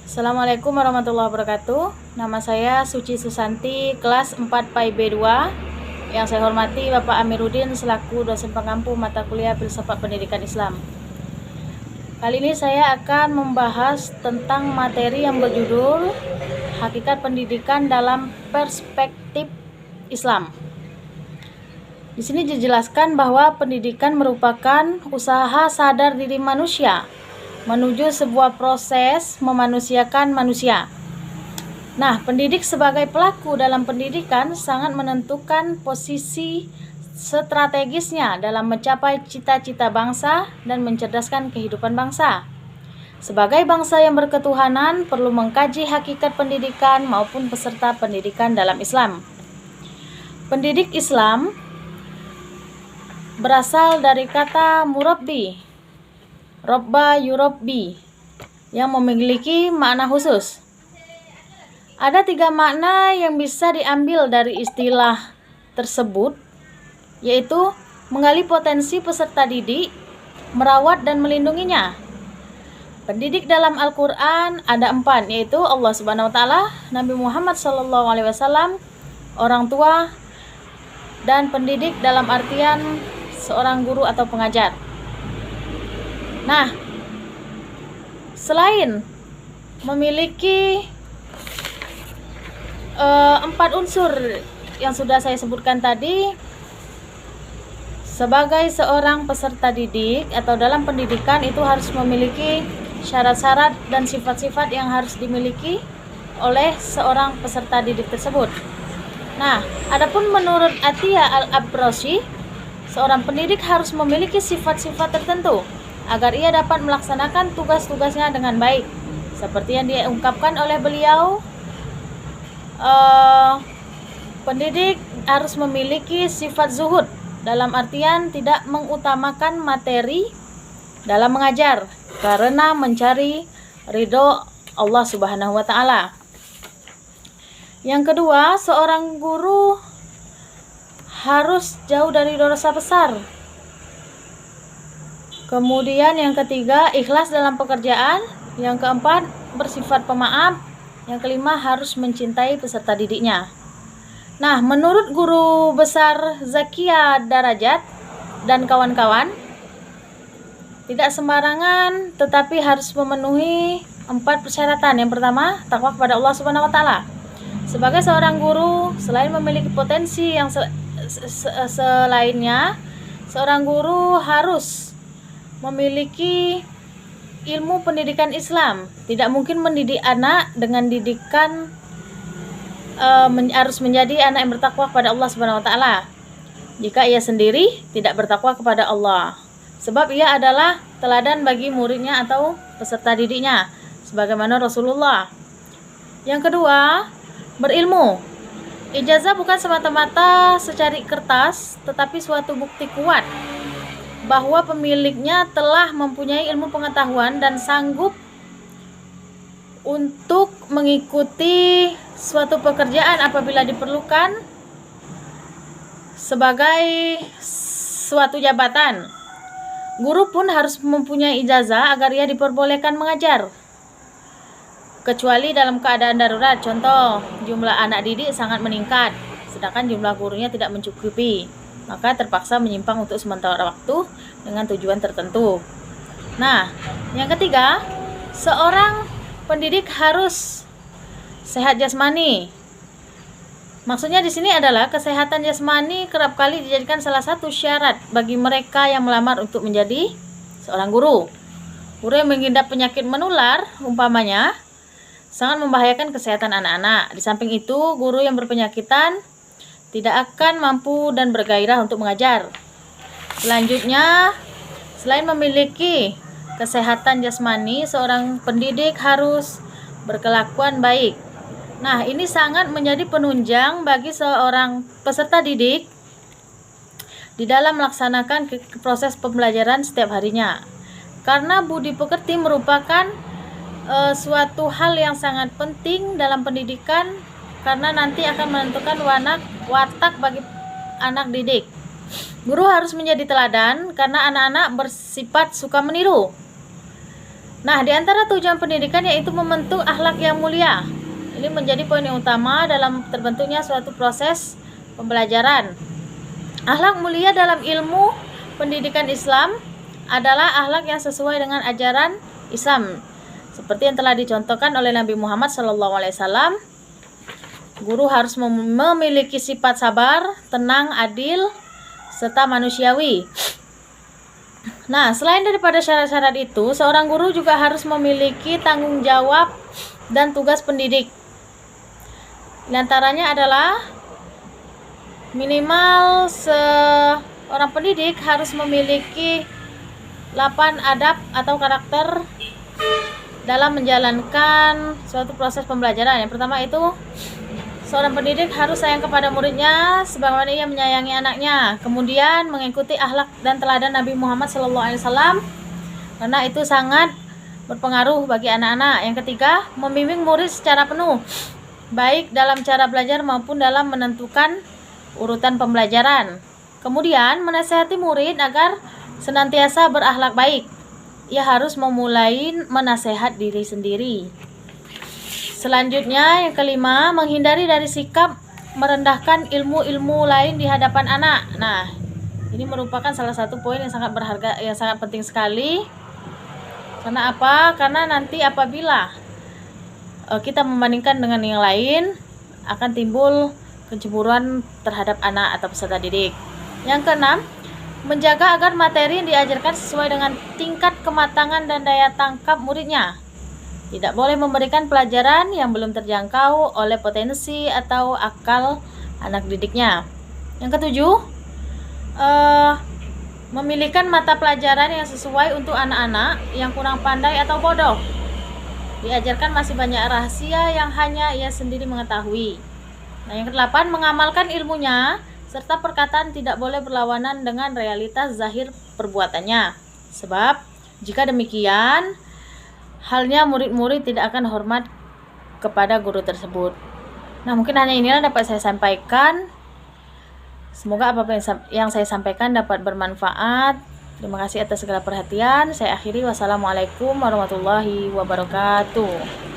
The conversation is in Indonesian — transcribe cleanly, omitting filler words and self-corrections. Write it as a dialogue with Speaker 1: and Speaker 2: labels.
Speaker 1: Assalamualaikum warahmatullahi wabarakatuh. Nama saya Suci Susanti, kelas 4 PAI B2. Yang saya hormati Bapak Amiruddin selaku dosen pengampu mata kuliah Filsafat Pendidikan Islam. Kali ini saya akan membahas tentang materi yang berjudul Hakikat Pendidikan dalam Perspektif Islam. Di sini dijelaskan bahwa pendidikan merupakan usaha sadar diri manusia menuju sebuah proses memanusiakan manusia. Nah, pendidik sebagai pelaku dalam pendidikan sangat menentukan posisi strategisnya dalam mencapai cita-cita bangsa dan mencerdaskan kehidupan bangsa. Sebagai bangsa yang berketuhanan, perlu mengkaji hakikat pendidikan maupun peserta pendidikan dalam Islam. Pendidik Islam berasal dari kata murabbi, robba yurabbi, yang memiliki makna khusus. Ada 3 makna yang bisa diambil dari istilah tersebut, yaitu menggali potensi peserta didik, merawat dan melindunginya. Pendidik dalam Al-Quran ada 4, yaitu Allah Subhanahu Wa Taala, Nabi Muhammad SAW, orang tua, dan pendidik dalam artian seorang guru atau pengajar. Nah, selain memiliki 4 unsur yang sudah saya sebutkan tadi, sebagai seorang peserta didik atau dalam pendidikan itu harus memiliki syarat-syarat dan sifat-sifat yang harus dimiliki oleh seorang peserta didik tersebut. Nah, adapun menurut Atiyah Al-Abrashi, seorang pendidik harus memiliki sifat-sifat tertentu agar ia dapat melaksanakan tugas-tugasnya dengan baik. Seperti yang diungkapkan oleh beliau, pendidik harus memiliki sifat zuhud, dalam artian tidak mengutamakan materi dalam mengajar karena mencari ridho Allah Subhanahu wa Ta'ala. Yang kedua, seorang guru harus jauh dari dosa besar. Kemudian yang ketiga, ikhlas dalam pekerjaan. Yang keempat, bersifat pemaaf. Yang kelima, harus mencintai peserta didiknya. Nah, menurut guru besar Zakia Darajat dan kawan-kawan, tidak sembarangan tetapi harus memenuhi 4 persyaratan. Yang pertama, takwa kepada Allah Subhanahu wa Ta'ala. Sebagai seorang guru, selain memiliki potensi yang selainnya, seorang guru harus memiliki ilmu pendidikan Islam. Tidak mungkin mendidik anak dengan didikan harus menjadi anak yang bertakwa kepada Allah Subhanahu wa Ta'ala jika ia sendiri tidak bertakwa kepada Allah, sebab ia adalah teladan bagi muridnya atau peserta didiknya sebagaimana Rasulullah. Yang kedua, berilmu. Ijazah bukan semata-mata secari kertas, tetapi suatu bukti kuat bahwa pemiliknya telah mempunyai ilmu pengetahuan dan sanggup untuk mengikuti suatu pekerjaan apabila diperlukan sebagai suatu jabatan. Guru pun harus mempunyai ijazah agar ia diperbolehkan mengajar, kecuali dalam keadaan darurat. Contoh, jumlah anak didik sangat meningkat, sedangkan jumlah gurunya tidak mencukupi, maka terpaksa menyimpang untuk sementara waktu dengan tujuan tertentu. Nah, yang ketiga, seorang pendidik harus sehat jasmani. Maksudnya di sini adalah kesehatan jasmani kerap kali dijadikan salah satu syarat bagi mereka yang melamar untuk menjadi seorang guru. Guru yang mengidap penyakit menular, umpamanya, sangat membahayakan kesehatan anak-anak. Di samping itu, guru yang berpenyakitan tidak akan mampu dan bergairah untuk mengajar. Selanjutnya, selain memiliki kesehatan jasmani, seorang pendidik harus berkelakuan baik. Nah, ini sangat menjadi penunjang bagi seorang peserta didik di dalam melaksanakan proses pembelajaran setiap harinya. Karena budi pekerti merupakan suatu hal yang sangat penting dalam pendidikan, karena nanti akan menentukan watak bagi anak didik. Guru harus menjadi teladan karena anak-anak bersifat suka meniru. Nah, di antara tujuan pendidikan yaitu membentuk akhlak yang mulia. Ini menjadi poin yang utama dalam terbentuknya suatu proses pembelajaran. Akhlak mulia dalam ilmu pendidikan Islam adalah akhlak yang sesuai dengan ajaran Islam. Seperti yang telah dicontohkan oleh Nabi Muhammad SAW, guru harus memiliki sifat sabar, tenang, adil, serta manusiawi. Nah, selain daripada syarat-syarat itu, seorang guru juga harus memiliki tanggung jawab dan tugas pendidik. Di antaranya adalah minimal seorang pendidik harus memiliki 8 adab atau karakter dalam menjalankan suatu proses pembelajaran. Yang pertama itu, seorang pendidik harus sayang kepada muridnya sebagaimana ia menyayangi anaknya. Kemudian mengikuti akhlak dan teladan Nabi Muhammad SAW, karena itu sangat berpengaruh bagi anak-anak. Yang ketiga, membimbing murid secara penuh, baik dalam cara belajar maupun dalam menentukan urutan pembelajaran. Kemudian menasihati murid agar senantiasa berakhlak baik. Ia harus memulai menasehat diri sendiri. Selanjutnya, yang kelima, menghindari dari sikap merendahkan ilmu-ilmu lain di hadapan anak. Nah, ini merupakan salah satu poin yang sangat berharga, yang sangat penting sekali. Karena apa? Karena nanti apabila kita membandingkan dengan yang lain, akan timbul kecemburuan terhadap anak atau peserta didik. Yang keenam, menjaga agar materi yang diajarkan sesuai dengan tingkat kematangan dan daya tangkap muridnya. Tidak boleh memberikan pelajaran yang belum terjangkau oleh potensi atau akal anak didiknya. Yang ketujuh, memilihkan mata pelajaran yang sesuai untuk anak-anak yang kurang pandai atau bodoh. Diajarkan masih banyak rahasia yang hanya ia sendiri mengetahui. Nah, yang kedelapan, mengamalkan ilmunya serta perkataan tidak boleh berlawanan dengan realitas zahir perbuatannya. Sebab jika demikian, halnya murid-murid tidak akan hormat kepada guru tersebut. Nah, mungkin hanya inilah dapat saya sampaikan. Semoga apa yang saya sampaikan dapat bermanfaat. Terima kasih atas segala perhatian. Saya akhiri. Wassalamualaikum warahmatullahi wabarakatuh.